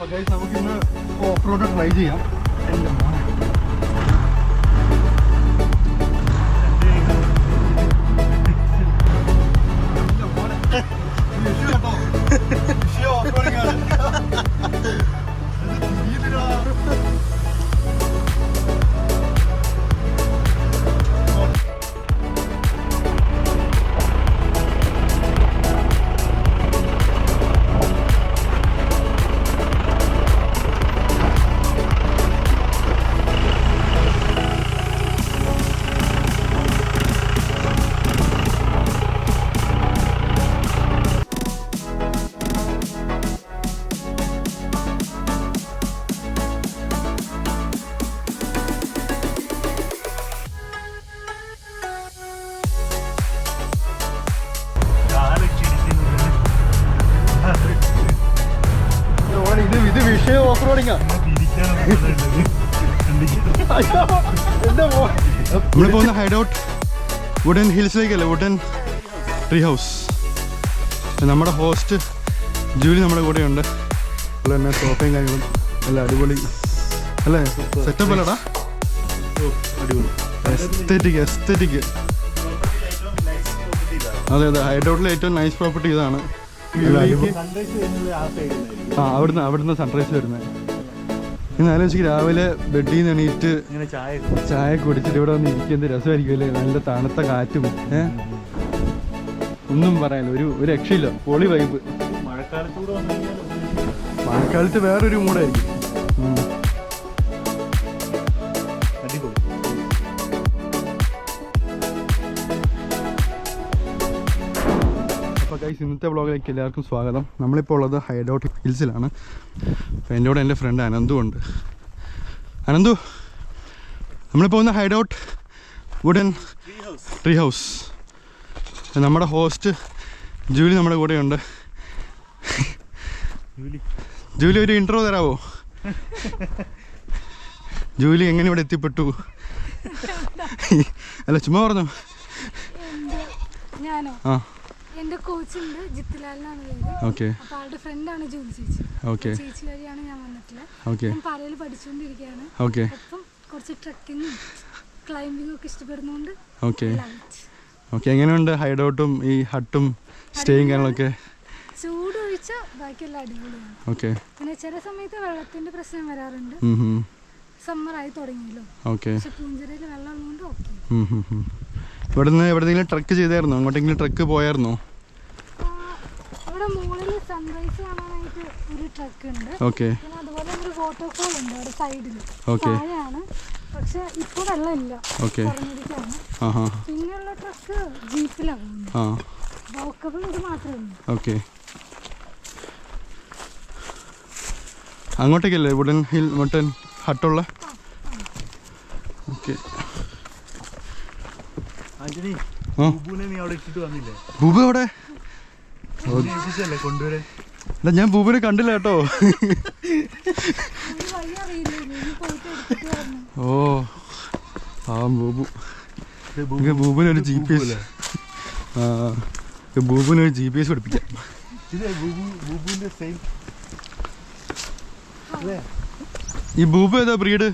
നമുക്കിന്ന് off road try ചെയ്യാം. ഇത് വിഷയം ഓഫ് റോഡിങ്ങാ. നമ്മൾ പോകുന്ന ഹൈഡ് ഔട്ട് വുഡൻ ഹിൽസിലേക്കല്ലേ, വുഡൻ ട്രീ ഹൗസ്. നമ്മുടെ ഹോസ്റ്റ് ജൂലി നമ്മുടെ കൂടെയുണ്ട്. അതുപോലെ തന്നെ സോഫയും കാര്യങ്ങളും എല്ലാം അടിപൊളി അല്ലേ, സെറ്റപ്പ് അല്ലടാ, എസ്തെറ്റിക്. അതെ അതെ, ഹൈഡ് ഔട്ടിലെ ഏറ്റവും നൈസ് പ്രോപ്പർട്ടി ഇതാണ്. അവിടുന്ന് സൺറൈസ് വരുന്നത്. ഇന്ന് ആലോചിക്ക്, രാവിലെ ബെഡിൽ നിന്ന് എണീറ്റ് ചായ കുടിച്ചിട്ട് ഇവിടെ വന്ന് ഇരിക്കുന്നത് രസമായിരിക്കും അല്ലേ, നല്ല തണുത്ത കാറ്റും. ഒന്നും പറയാനില്ല, ഒരു രക്ഷയില്ല, പൊളി വൈബ്. മഴക്കാലത്ത് വേറൊരു മൂടായിരിക്കും. ഗൈസ്, ഇന്നത്തെ വ്ളോഗിലേക്ക് എല്ലാവർക്കും സ്വാഗതം. നമ്മളിപ്പോൾ ഉള്ളത് ഹൈഡ് ഔട്ട് ഹിൽസിലാണ്. അപ്പോൾ എൻ്റെ കൂടെ എൻ്റെ ഫ്രണ്ട് അനന്തു ഉണ്ട്. അനന്തു, നമ്മളിപ്പോൾ വന്ന hide out wooden tree house. നമ്മുടെ ഹോസ്റ്റ് ജൂലി നമ്മുടെ കൂടെയുണ്ട്. ജൂലി, ഒരു ഇൻട്രോ തരാമോ? ജൂലി എങ്ങനെ ഇവിടെ എത്തിപ്പെട്ടു? അല്ല, ചുമ്മാ പറഞ്ഞു. ആ, എന്റെ കോച്ചുണ്ട്, ജിത്തിലാലിനാണ് പേര്. ഓക്കെ. അപ്പോൾ ആളുടെ ഫ്രണ്ടാണ് ജൂലി ചേച്ചി. ഓക്കെ. ചേച്ചി വഴിയാണ് ഞാൻ വന്നിട്ടുള്ളത്. ഓക്കെ. ഞാൻ പാലയിൽ പഠിച്ചുകൊണ്ടിരിക്കുകയാണ്. ഓക്കെ. അപ്പം കുറച്ച് ട്രക്കിങ്ങും ക്ലൈംബിങ്ങും ഒക്കെ ഇഷ്ടപ്പെടുന്നതുകൊണ്ട്. ഓക്കെ. ഓക്കെ. എങ്ങനെയുണ്ട് ഹൈഡ് ഔട്ടും ഈ ഹട്ടും സ്റ്റേയും കാര്യങ്ങളൊക്കെ? ചൂട് ഒഴിച്ച ബാക്കിയെല്ലാം അടിപൊളിയാണ്. ഓക്കെ. പിന്നെ ചില സമയത്ത് വെള്ളത്തിന്റെ പ്രശ്നം വരാറുണ്ട്. സമ്മറായി തുടങ്ങിയല്ലോ. ഓക്കെ. പക്ഷെ പൂഞ്ചിറയിൽ വെള്ളം ഉള്ളതുകൊണ്ട് ഓക്കെ. ഇവിടുന്ന് എവിടെയെങ്കിലും ട്രക്ക് ചെയ്തായിരുന്നോ? അങ്ങോട്ടെങ്കിലും ട്രക്ക് പോയായിരുന്നോ? ഇവിടെ മുകളിൽ സൺറൈസ് കാണാനായിട്ട് ഒരു ട്രക്ക് ഉണ്ട്. ഓക്കെ. പിന്നെ അതുപോലെ ഒരു വാട്ടർഫോൾ ഉണ്ട് അവിടെ സൈഡിൽ. ഓക്കെ. താഴെയാണ്, പക്ഷെ ഇപ്പോൾ വെള്ളമില്ല. ഓക്കെ. പിന്നെയുള്ള ട്രക്ക് ജീപ്പിലാണ് പോകുന്നത്. വോക്കബിൾ ഇത് മാത്രമേ ഉള്ളൂ. ഓക്കെ. അങ്ങോട്ടേക്കല്ലേ വുഡൻ ഹിൽ വുഡൻ ഹട്ടുള്ള? ഓക്കെ. ബൂബു എവിടെ? ഞാൻ ബൂബുനെ കണ്ടില്ല കേട്ടോ. ഓ, ബൂബു. ബൂബുനൊരു GPS. ബൂബുനൊരു GPS പഠിപ്പിക്കാം. ഈ ബൂബു ഏതാ ബ്രീഡ്?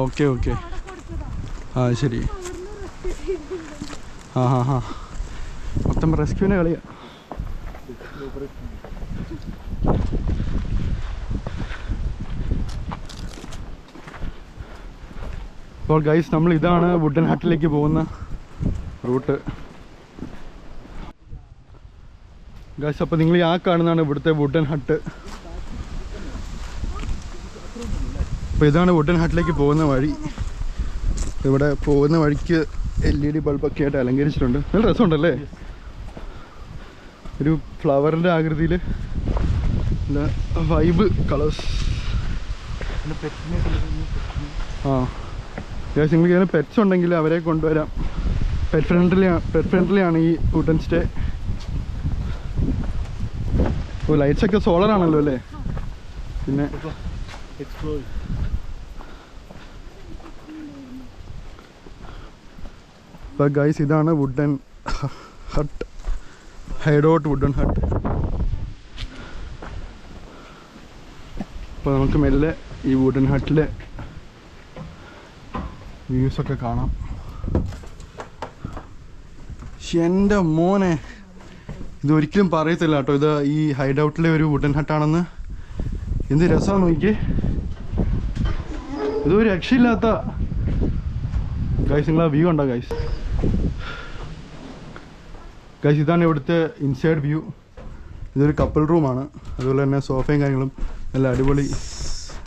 Okay okay. ശരി. മൊത്തം റെസ്ക്യൂവിനെ കളിയാ. അപ്പോൾ ഗൈസ്, നമ്മൾ ഇതാണ് വുഡൻ ഹട്ടിലേക്ക് പോകുന്ന റൂട്ട്. ഗൈസ്, അപ്പോൾ നിങ്ങൾ ആ കാണുന്നതാണ് ഇവിടുത്തെ വുഡൻ ഹട്ട്. അപ്പോൾ ഇതാണ് വുഡൻ ഹട്ടിലേക്ക് പോകുന്ന വഴി. ഇവിടെ പോകുന്ന വഴിക്ക് LED ബൾബൊക്കെ ആയിട്ട് അലങ്കരിച്ചിട്ടുണ്ട്. നല്ല രസമുണ്ടല്ലേ, ഒരു ഫ്ലവറിൻ്റെ ആകൃതിയിൽ വൈബ് കളേഴ്സ്. നിങ്ങൾക്ക് ഇതിന് പെറ്റ്സ് ഉണ്ടെങ്കിൽ അവരെ കൊണ്ടുവരാം. പെറ്റ് ഫ്രണ്ട്ലി ആണ് ഈ വുഡൻ സ്റ്റേ. ഓ, ലൈറ്റ്സ് ഒക്കെ സോളർ ആണല്ലോ അല്ലേ? പിന്നെ അപ്പോൾ ഗൈസ് ഇതാണ് വുഡൻ ഹട്ട്, ഹൈഡൗട്ട് വുഡൻ ഹട്ട്. അപ്പോൾ നമുക്ക് മെല്ലെ ഈ വുഡൻ ഹട്ടിലെ വ്യൂസൊക്കെ കാണാം. എൻ്റെ മോനെ, ഇതൊരിക്കലും പറയത്തില്ല കേട്ടോ ഇത് ഈ ഹൈഡൗട്ടിലെ ഒരു വുഡൻ ഹട്ടാണെന്ന്. എന്ത് രസമാണ് നോക്കിയേ, ഇതൊരു രക്ഷയില്ലാത്ത ഗൈസ്. നിങ്ങൾ ആ വ്യൂ ഉണ്ടോ ഗൈസ്? ഗൈസ് ഇതാണ് ഇവിടുത്തെ ഇൻസൈഡ് വ്യൂ. ഇതൊരു കപ്പിൾ റൂമാണ്, അതുപോലെ തന്നെ സോഫയും കാര്യങ്ങളും നല്ല അടിപൊളി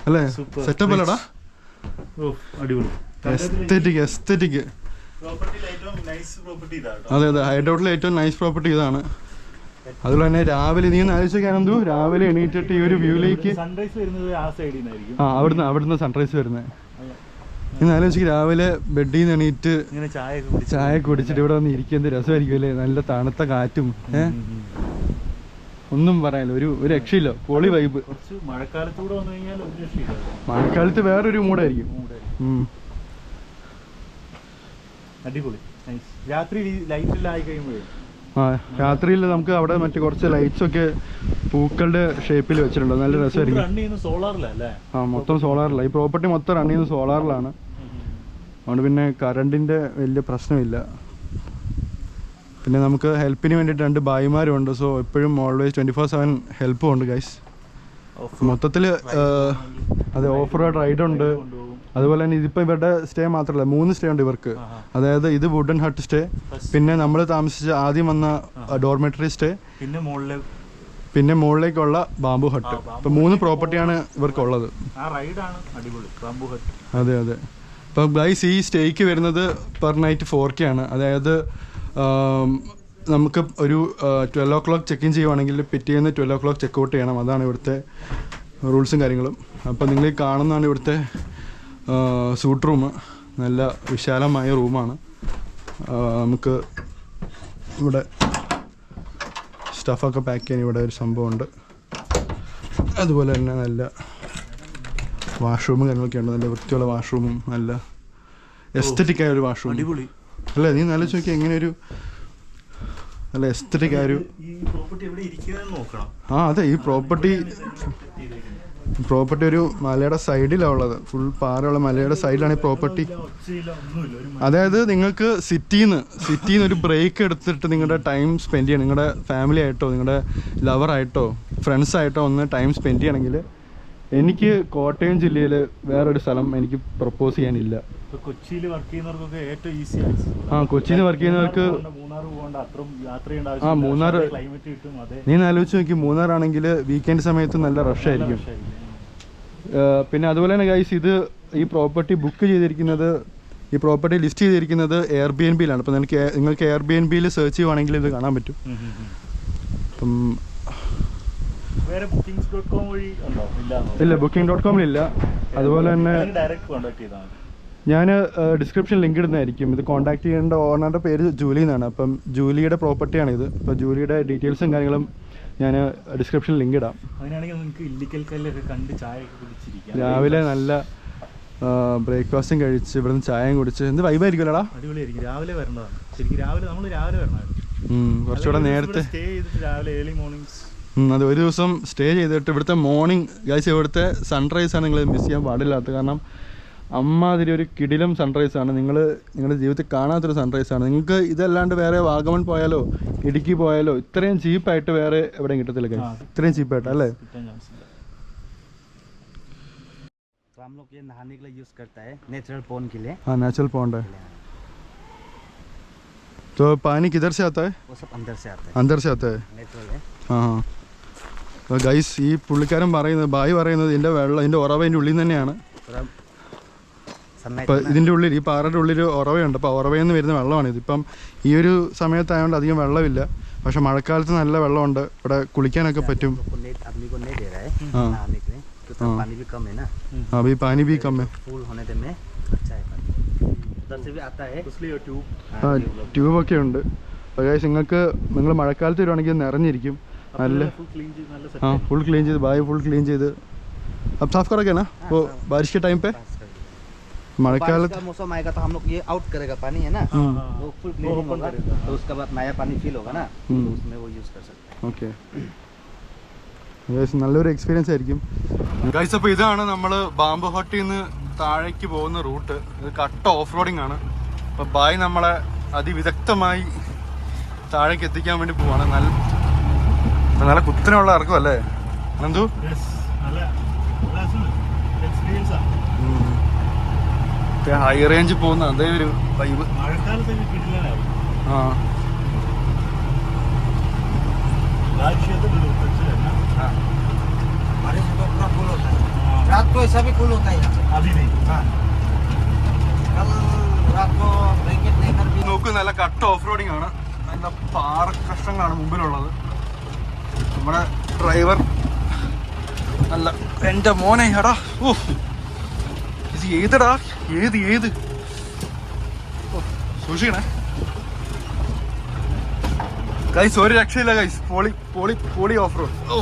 അല്ലേ, സെറ്റപ്പ് അല്ലടാ, എസ്തെറ്റിക്. അതെ അതെ, ഹൈഡൗട്ടിലെ ഏറ്റവും നൈസ് പ്രോപ്പർട്ടി ഇതാണ്. അതുപോലെ തന്നെ രാവിലെ നീ ഒന്ന് ആലോചിക്കാനെന്തോ, രാവിലെ എണീറ്റിട്ട് ഈ ഒരു വ്യൂയിലേക്ക് അവിടുന്ന് സൺറൈസ് വരുന്നത്. നീ ആലോചിക്ക്, രാവിലെ ബെഡിൽ നിന്ന് എണീറ്റ് ചായ കുടിച്ചിട്ട് ഇവിടെ വന്ന് ഇരിക്കുന്നത് രസമായിരിക്കും അല്ലേ, നല്ല തണുത്ത കാറ്റും. ഒന്നും പറയാനില്ല, ഒരു രക്ഷയില്ല, പൊളി വൈബ്. മഴക്കാലത്ത് വേറൊരു മൂടായിരിക്കും. രാത്രിയിൽ നമുക്ക് അവിടെ മറ്റു കുറച്ച് ലൈറ്റ്സ് ഒക്കെ പൂക്കളുടെ ഷേപ്പിൽ വെച്ചിട്ടുണ്ട്, നല്ല രസമായിരിക്കും. മൊത്തം സോളാറിലാണ് ഈ പ്രോപ്പർട്ടി, മൊത്തം റൺ ചെയ്യുന്നത് സോളാറിലാണ്. അതുകൊണ്ട് പിന്നെ കറണ്ടിന്റെ വലിയ പ്രശ്നമില്ല. പിന്നെ നമുക്ക് ഹെൽപ്പിന് വേണ്ടിയിട്ട് 2 ഭായിമാരും ഉണ്ട്. സോ എപ്പോഴും ഓൾവേസ് 24/7 ഹെൽപ്പും ഉണ്ട് ഗൈസ്. മൊത്തത്തിൽ അതെ, ഓഫ് റോഡ് റൈഡ് ഉണ്ട്. അതുപോലെ തന്നെ ഇതിപ്പോൾ ഇവരുടെ സ്റ്റേ മാത്രമല്ല, 3 സ്റ്റേ ഉണ്ട് ഇവർക്ക്. അതായത് ഇത് വുഡൻ ഹട്ട് സ്റ്റേ, പിന്നെ നമ്മൾ താമസിച്ച ആദ്യം വന്ന ഡോർമെറ്ററി സ്റ്റേ, പിന്നെ മുകളിലേക്കുള്ള ബാംബു ഹട്ട്. ഇപ്പം 3 പ്രോപ്പർട്ടിയാണ് ഇവർക്കുള്ളത്. അതെ അതെ. ഇപ്പം ഗൈസ് ഈ സ്റ്റേക്ക് വരുന്നത് പെർ നൈറ്റ് 4K ആണ്. അതായത് നമുക്ക് ഒരു 12 o'clock ചെക്ക് ഇൻ ചെയ്യുവാണെങ്കിൽ പിറ്റേന്ന് 12 o'clock ചെക്ക് ഔട്ട് ചെയ്യണം. അതാണ് ഇവിടുത്തെ റൂൾസും കാര്യങ്ങളും. അപ്പം നിങ്ങൾ ഈ കാണുന്നതാണ് ഇവിടുത്തെ സൂട്ട് റൂം. നല്ല വിശാലമായ റൂമാണ്. നമുക്ക് ഇവിടെ സ്റ്റഫൊക്കെ പാക്ക് ചെയ്യാൻ ഇവിടെ ഒരു സംഭവമുണ്ട്. അതുപോലെ തന്നെ നല്ല വാഷ്റൂമും കാര്യങ്ങളൊക്കെ ഉണ്ട്. നല്ല വൃത്തിയുള്ള വാഷ്റൂമും നല്ല എസ്തറ്റിക്കായ ഒരു വാഷ്റൂം അല്ലേ. നീ നല്ല ചോദിക്കുക, എങ്ങനെ ഒരു നല്ല എസ്തറ്റിക് ആയ ഒരു അതെ. ഈ പ്രോപ്പർട്ടി ഒരു മലയുടെ സൈഡിലാണ് ഉള്ളത്. ഫുൾ പാറയുള്ള മലയുടെ സൈഡിലാണ് ഈ പ്രോപ്പർട്ടി. അതായത് നിങ്ങൾക്ക് സിറ്റിന്ന് ഒരു ബ്രേക്ക് എടുത്തിട്ട് നിങ്ങളുടെ ടൈം സ്പെൻഡ് ചെയ്യണം. നിങ്ങളുടെ ഫാമിലി ആയിട്ടോ നിങ്ങളുടെ ലവറായിട്ടോ ഫ്രണ്ട്സായിട്ടോ ഒന്ന് ടൈം സ്പെൻഡ് ചെയ്യണമെങ്കിൽ എനിക്ക് കോട്ടയം ജില്ലയിൽ വേറൊരു സ്ഥലം എനിക്ക് പ്രപ്പോസ് ചെയ്യാനില്ല. കൊച്ചിയിൽ വർക്ക് ചെയ്യുന്നവർക്കൊക്കെ ഏറ്റവും ഈസിയാണ്. കൊച്ചിയിൽ വർക്ക് ചെയ്യുന്നവർക്ക് മൂന്നാർ നീ ആലോചിച്ച് നോക്കി. മൂന്നാറാണെങ്കിൽ വീക്കെൻഡ് സമയത്ത് നല്ല റഷായിരിക്കും. പിന്നെ അതുപോലെ തന്നെ ഗൈസ് ഈ പ്രോപ്പർട്ടി ബുക്ക് ചെയ്തിരിക്കുന്നത്, ഈ പ്രോപ്പർട്ടി ലിസ്റ്റ് ചെയ്തിരിക്കുന്നത് എയർബിഎൻബിയിലാണ്. അപ്പം നിങ്ങൾക്ക് എയർബിഎൻബിയിൽ സെർച്ച് ചെയ്യുവാണെങ്കിൽ ഇത് കാണാൻ പറ്റും. അപ്പം ഇല്ല, booking.com-ലില്ല. അതുപോലെ തന്നെ ഞാൻ ഡിസ്ക്രിപ്ഷൻ ലിങ്ക് ഇടുന്നതായിരിക്കും. ഇത് കോൺടാക്ട് ചെയ്യേണ്ട ഓണറുടെ പേര് ജൂലി എന്നാണ്. അപ്പം ജൂലിയുടെ പ്രോപ്പർട്ടിയാണിത്. അപ്പോൾ ജൂലിയുടെ ഡീറ്റെയിൽസും കാര്യങ്ങളും ഞാൻ ഡിസ്ക്രിപ്ഷനിൽ ലിങ്ക് ഇടാം. രാവിലെ നല്ല ബ്രേക്ക്ഫാസ്റ്റും കഴിച്ച് ഇവിടുന്ന് ചായയും കുടിച്ച് എന്ത് വൈബായിരിക്കുമല്ലോടാ. അടിപൊളിയായിരിക്കും. രാവിലെ വരേണ്ടതാണ് ശരിക്കും. രാവിലെ വരണമായിരുന്നു. കുറച്ചുകൂടെ നേരത്തെ ഏർലി മോർണിംഗ്സ്. അത് ഒരു ദിവസം സ്റ്റേ ചെയ്തിട്ട് ഇവിടുത്തെ മോർണിംഗ് ഗൈസ്, ഇവിടുത്തെ സൺറൈസാണ് നിങ്ങൾ മിസ് ചെയ്യാൻ പാടില്ലാത്തത്. കാരണം അമ്മാതിരി ഒരു കിടിലം സൺറൈസാണ്. നിങ്ങളുടെ ജീവിതത്തിൽ കാണാത്തൊരു സൺറൈസാണ്. നിങ്ങൾക്ക് ഇതല്ലാണ്ട് വേറെ വാഗമൺ പോയാലോ ഇടുക്കി പോയാലോ ഇത്രയും ചീപ്പായിട്ട് വേറെ എവിടെയും കിട്ടത്തില്ല ഗൈസ്. ഇത്രയും ചീപ്പായിട്ട് അല്ലേ. हम लोग ये नहाने के लिए यूज करता है, नेचुरल पॉन्ड के लिए. हाँ, नेचुरल पॉन्ड है. तो पानी किधर से आता है? वो सब अंदर से आता है. अंदर से आता है. नेचुरल है. हाँ. അപ്പോൾ ഗൈസ് ഈ പുള്ളിക്കാരൻ പറയുന്നത്, ബായി പറയുന്നത് ഇതിൻ്റെ വെള്ളം, ഇതിൻ്റെ ഉറവ ഇതിൻ്റെ ഉള്ളിൽ തന്നെയാണ്. അപ്പോൾ ഇതിൻ്റെ ഉള്ളിൽ ഈ പാറയുടെ ഉള്ളിൽ ഉറവയുണ്ട്. അപ്പോൾ ഉറവയിൽ നിന്ന് വരുന്ന വെള്ളമാണ് ഇത്. ഇപ്പം ഈ ഒരു സമയത്തായതുകൊണ്ട് അധികം വെള്ളമില്ല. പക്ഷെ മഴക്കാലത്ത് നല്ല വെള്ളമുണ്ട്. ഇവിടെ കുളിക്കാനൊക്കെ പറ്റും. अभी पानी भी कम है. फुल होने में अच्छा है. उधर से भी आता है. ട്യൂബൊക്കെ ഉണ്ട്. അപ്പോൾ ഗൈസ് നിങ്ങൾ മഴക്കാലത്ത് വരുവാണെങ്കിൽ നിറഞ്ഞിരിക്കും. നല്ല फुल क्लीन ചെയ്ത് ബായി ഫുൾ ക്ലീൻ ചെയ്ത് अब साफ करोगे ना वो बारिश के टाइम पे. മഴക്കാലത്ത് का मौसम आएगा तो हम लोग ये आउट करेगा पानी है ना, वो फुल क्लीनिंग होगा, तो उसके बाद नया पानी फील होगा ना, तो उसमें वो यूज कर सकते हैं. ഓക്കെ നല്ലൊരു എക്സ്പീരിയൻസ് ആയിരിക്കും ഗൈസ്. അപ്പോൾ ഇതാണ് നമ്മൾ ബാംബു ഹട്ടിൽ നിന്ന് താഴേക്ക് പോകുന്ന റൂട്ട്. ഇത് കട്ട ഓഫ് റോഡിങ് ആണ്. അപ്പോൾ ബായ് നമ്മളെ അതിവിദഗ്ധമായി താഴേക്ക് എത്തിക്കാൻ വേണ്ടി പോവാണ്. നല്ല കുത്തനെയുള്ള ഇറക്കും അല്ലേ അനന്തു? ഹൈ റേഞ്ച് പോകുന്ന അതേ ഒരു വൈബ്. ആ रात को ऐसा भी कूल होता है अभी नहीं. कल रात को ब्लैंकेट लेकर भी നോക്ക് നല്ല കട്ട ഓഫ് റോഡിങ് ആണ്. നല്ല പാറ കഷ്ണങ്ങളാണ് മുമ്പിലുള്ളത്. നമ്മുടെ ഡ്രൈവർ നല്ല എൻ്റെ മോനെ എടാ ഓ ഇത് ഏതടാ ഏത് ഓ സൂക്ഷിക്കണേ ഗൈസ്. ഒരു രക്ഷയില്ല ഗൈസ്. പോളി ഓഫ് റോഡ്. ഓ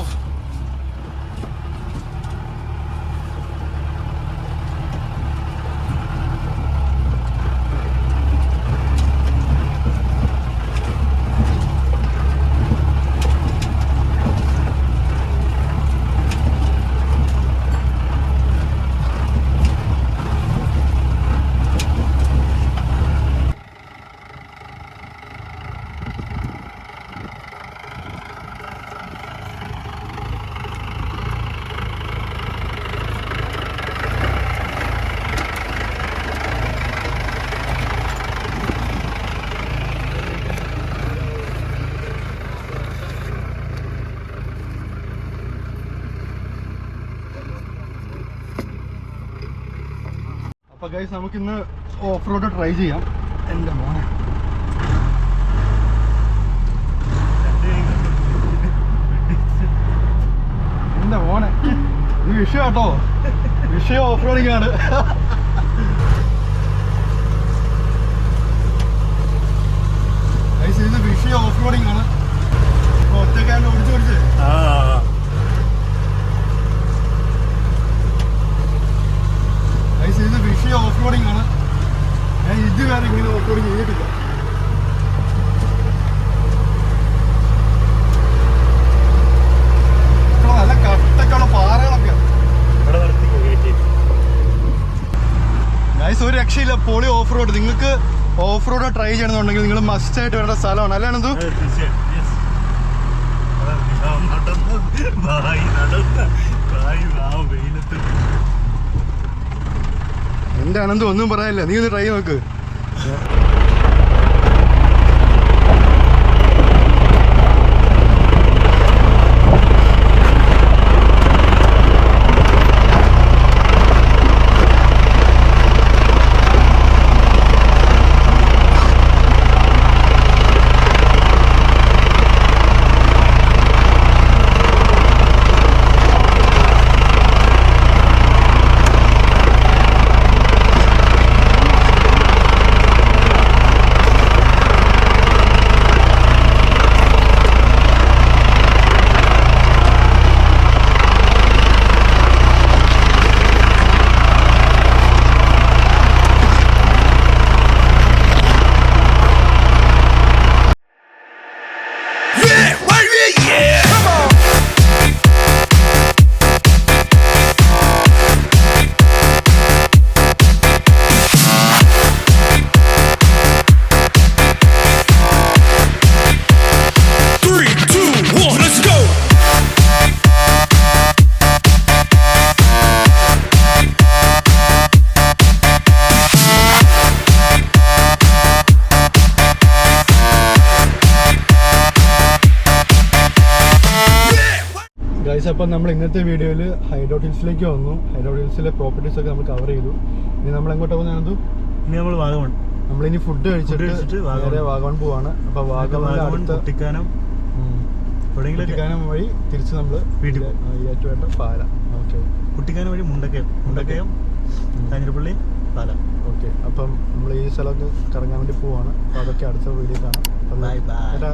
അപ്പോൾ ഗൈസ് നമുക്കിന്ന് ഓഫ് റോഡ് ട്രൈ ചെയ്യാം. എൻ്റെ മോനെ ഈ വിഷയം കേട്ടോ, വിഷയം ഓഫ് റോഡിങ് ആണ്. ഗൈസ് ഇത് വിഷയം ഓഫ് റോഡിങ് ആണ്. ഒറ്റക്കാണ്ട് ഓടിച്ച് ഇത് വിഷയം ഓഫ് റോഡിങ് ആണ്. ഞാൻ ഇതുവരെ ഇങ്ങനെ ഓഫ് റോഡിങ് ചെയ്തിട്ടില്ല. നല്ല കട്ടക്കുള്ള പാറകളൊക്കെ ഗൈസ്. ഒരു രക്ഷയില്ല, പൊളി ഓഫ് റോഡ്. നിങ്ങൾക്ക് ഓഫ് റോഡ് ട്രൈ ചെയ്യണമെന്നുണ്ടെങ്കിൽ നിങ്ങൾ മസ്റ്റ് ആയിട്ട് വരേണ്ട സ്ഥലമാണ് അല്ലേ അനന്തു? എന്റെ അനന്ത് ഒന്നും പറയാനില്ല, നീ ഒന്ന് ട്രൈ നോക്ക്. അപ്പം നമ്മൾ ഇന്നത്തെ വീഡിയോയിൽ ഹൈഡ്രോട്ട് ഹിൽസിലേക്ക് വന്നു. ഹൈഡ്രോട്ട് ഹിൽസിലെ പ്രോപ്പർട്ടീസ് ഒക്കെ നമ്മൾ കവർ ചെയ്തു. ഇനി നമ്മൾ എങ്ങോട്ടാ പോകുന്നത്? ഇനി നമ്മൾ വാഗമൺ. നമ്മളിനി ഫുഡ് കഴിച്ചിട്ട് നേരെ വാഗമൺ പോവാണ്. അപ്പോൾ വാഗമൺ കുട്ടിക്കാനം വഴി തിരിച്ച് നമ്മൾ ഏറ്റുവേണ്ട പാല. ഓക്കെ, കുട്ടിക്കാനം വഴി മുണ്ടക്കയം കാഞ്ഞിരപ്പള്ളി പാല. ഓക്കെ, അപ്പം നമ്മൾ ഈ സ്ഥലമൊക്കെ കറങ്ങാൻ വേണ്ടി പോവാണ്. അപ്പോൾ അതൊക്കെ അടുത്ത വീഡിയോ കാണാം. Bye bye.